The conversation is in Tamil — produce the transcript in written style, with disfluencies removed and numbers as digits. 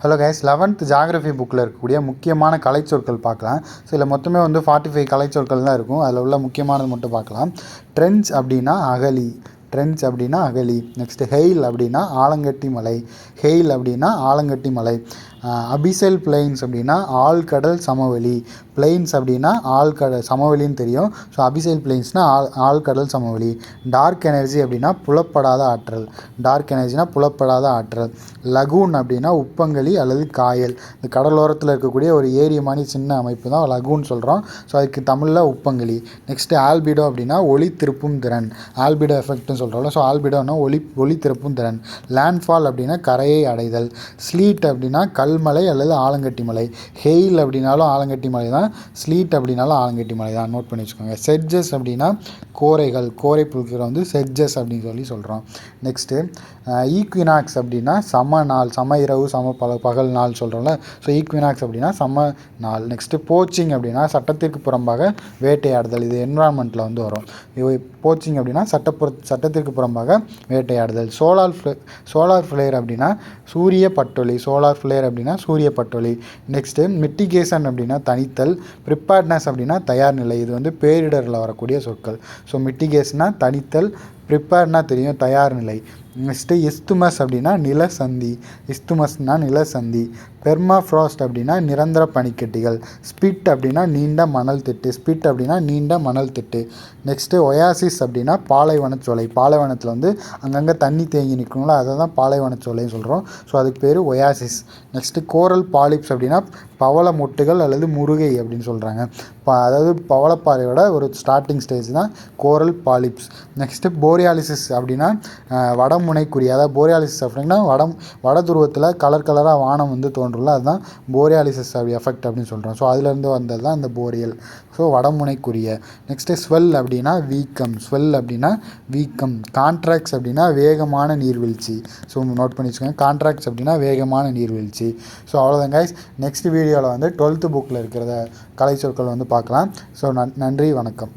ஹலோ கைஸ், 11th ஜாகிரஃபி புக்கில் இருக்கக்கூடிய முக்கியமான கலைச்சொற்கள் பார்க்கலாம். ஸோ இதில் மொத்தமே 45 கலைச்சொற்கள் தான் இருக்கும். அதில் உள்ள முக்கியமானது மட்டும் பார்க்கலாம். ட்ரென்ச் அப்படின்னா அகழி. ட்ரென்ச் அப்படின்னா அகழி. நெக்ஸ்ட்டு ஹெயில் அப்படின்னா ஆலங்கட்டி மலை. ஹெயில் அப்படின்னா ஆலங்கட்டி மலை. அபிசல் பிளெயின்ஸ் அப்படின்னா ஆழ்கடல் சமவெளி. பிளெயின்ஸ் அப்படின்னா ஆழ்கடல் சமவெளின்னு தெரியும். ஸோ அபிசல் பிளெயின்ஸ்னால் ஆழ்கடல் சமவெளி. டார்க் எனர்ஜி அப்படின்னா புலப்படாத ஆற்றல். டார்க் எனர்ஜினா புலப்படாத ஆற்றல். லகூன் அப்படின்னா உப்பங்கழி அல்லது காயல். இந்த கடலோரத்தில் இருக்கக்கூடிய ஒரு ஏரி மாதிரி சின்ன அமைப்பு தான் லகூன் சொல்கிறோம். ஸோ அதுக்கு தமிழில் உப்பங்கழி. நெக்ஸ்ட்டு ஆல்பிடோ அப்படின்னா ஒளி திருப்பும் திறன். ஆல்பிடோ எஃபெக்ட்னு சொல்கிறோம்ல, ஸோ ஆல்பிடோன்னா ஒளி திருப்பும் திறன். லேண்ட்ஃபால் அப்படின்னா கரையை அடைதல். ஸ்லீட் அப்படின்னா கல்மலை அல்லது ஆலங்கட்டி மலை. ஹெயில் அப்படின்னாலும் ஆலங்கட்டி மலை தான். ஸ்லீட் அப்படின்னாலும் ஆலங்கட்டி மலை தான். நோட் பண்ணி வச்சுக்கோங்க. செட்ஜஸ் அப்படின்னா கோரைகள். கோரை புழுக்களை வந்து செட்ஜஸ் அப்படின்னு சொல்கிறோம். நெக்ஸ்ட்டு ஈக்வினாக்ஸ் அப்படின்னா சம நாள், சம இரவு, சம பகல் நாள் சொல்கிறோம்ல. ஸோ ஈக்வினாக்ஸ் அப்படின்னா சம நாள். நெக்ஸ்ட்டு போச்சிங் அப்படின்னா சட்டத்திற்கு புறம்பாக வேட்டையாடுதல். இது என்விரான்மெண்ட்டில் வந்து வரும். போச்சிங் அப்படின்னா சட்டத்திற்கு புறம்பாக வேட்டையாடுதல். சோலார் ஃப்ளேர் அப்படின்னா சூரிய பட்டொளி. சோலார் ஃப்ளேர் அப்படின்னா சூரிய பட்டொளி. நெக்ஸ்ட்டு மிட்டிகேஷன் அப்படின்னா தணித்தல். ப்ரிப்பேர்ட்னஸ் அப்படின்னா தயார் நிலை. இது வந்து பேரிடரில் வரக்கூடிய சொற்கள். ஸோ மிட்டிகேஷனா தணித்தல், ப்ரிப்பேர்னா தெரியும் தயார் நிலை. நெக்ஸ்ட்டு இஸ்துமஸ் அப்படின்னா நிலசந்தி. இஸ்துமஸ்னால் நிலசந்தி. பெர்மாஃப்ராஸ்ட் அப்படின்னா நிரந்தர பனிக்கட்டிகள். ஸ்பிட் அப்படின்னா நீண்ட மணல் திட்டு. ஸ்பிட் அப்படின்னா நீண்ட மணல் திட்டு. நெக்ஸ்ட்டு ஒயாசிஸ் அப்படின்னா பாலைவனச்சோலை. பாலைவனத்தில் வந்து அங்கங்கே தண்ணி தேங்கி நிற்கணும்ல, அதை தான் பாலைவனச்சோலைன்னு சொல்கிறோம். ஸோ அதுக்கு பேர் ஒயாசிஸ். நெக்ஸ்ட்டு கோரல் பாலிப்ஸ் அப்படின்னா பவள மொட்டுகள் அல்லது முருகை அப்படின்னு சொல்கிறாங்க. அதாவது பவளப்பாறையோட ஒரு ஸ்டார்டிங் ஸ்டேஜ் தான் கோரல் பாலிப்ஸ். நெக்ஸ்ட்டு போரியாலிசிஸ் அப்படின்னா வடமுனைக்குரிய, அதாவது போரியாலிசிஸ் அப்படின்னா வட துருவத்தில் கலராக வானம் வந்து தோன்றும்ல, அதுதான் போரியாலிசிஸ் எஃபெக்ட் அப்படின்னு சொல்கிறோம். ஸோ அதுலேருந்து வந்தது தான் இந்த போரியல். ஸோ வடமுனைக்குரிய. நெக்ஸ்ட்டு ஸ்வெல் அப்படின்னா வீக்கம். ஸ்வெல் அப்படின்னா வீக்கம். கான்ட்ராக்ட்ஸ் அப்படின்னா வேகமான நீர்வீழ்ச்சி. ஸோ நோட் பண்ணி வச்சுக்கோங்க. கான்ட்ராக்ட்ஸ் அப்படின்னா வேகமான நீர்வீழ்ச்சி. ஸோ அவ்வளோதான் கைஸ். நெக்ஸ்ட் வீடியோவில் வந்து 12th புக்கில் இருக்கிற கலைச்சொற்கள் வந்து பார்க்கலாம். ஸோ நன்றி, வணக்கம்.